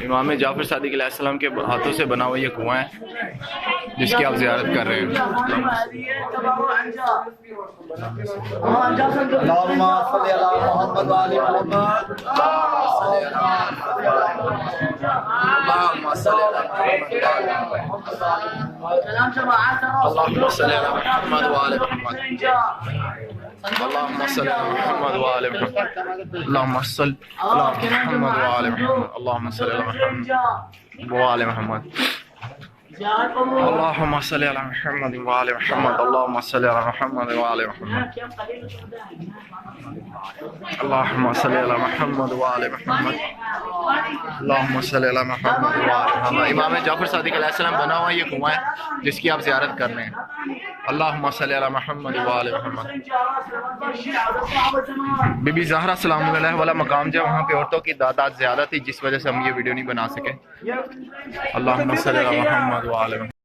امام جعفر صادق علیہ السلام کے ہاتھوں سے بنا ہوا یہ کنواں ہے جس کی آپ زیارت کر رہے ہیں. اللهم صل على محمد وعلى محمد. اللهم صل على محمد وعلى محمد. اللهم صل على محمد وعلى محمد. اللهم صل على محمد وعلى محمد. اللهم صل على محمد وعلى محمد. اللهم صل على محمد وعلى محمد. اللهم صل على محمد وعلى محمد. اللهم صل على محمد وعلى محمد. اللهم صل على محمد وعلى محمد. امام جعفر صادق علیہ السلام بنا ہوا یہ کنواں ہے جس کی آپ زیارت کر رہے ہیں. اللهم صل على محمد وعلى محمد. بی بی زہرا سلام علیہ والا مقام جو وہاں پہ عورتوں کی تعداد زیادہ تھی جس وجہ سے ہم یہ ویڈیو نہیں بنا سکے. اللهم صل على محمد وعلى محمد.